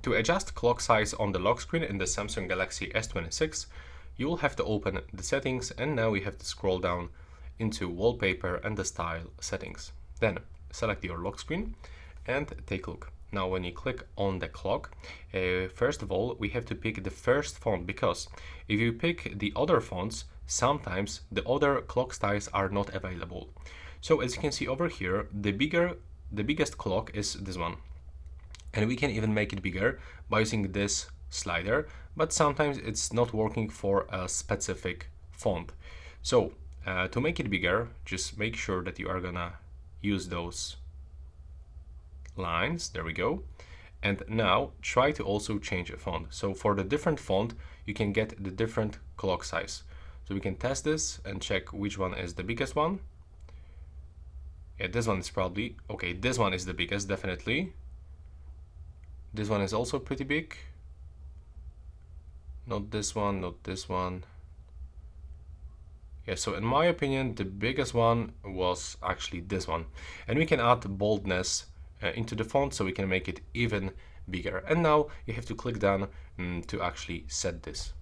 To adjust clock size on the lock screen in the Samsung Galaxy S26, you will have to open the settings, and now we have to scroll down into wallpaper and the style settings. Then select your lock screen and take a look. Now when you click on the clock, first of all we have to pick the first font, because if you pick the other fonts, sometimes the other clock styles are not available. So as you can see over here, the biggest clock is this one, and we can even make it bigger by using this slider, but sometimes it's not working for a specific font. So to make it bigger, just make sure that you are gonna use those lines. There we go. And now try to also change a font. So for the different font, you can get the different clock size. So we can test this and check which one is the biggest one. Yeah, this one is probably, okay, this one is the biggest, definitely. This one is also pretty big. Not this one, not this one. Yeah, so in my opinion, the biggest one was actually this one. And we can add boldness into the font so we can make it even bigger. And now you have to click down to actually set this.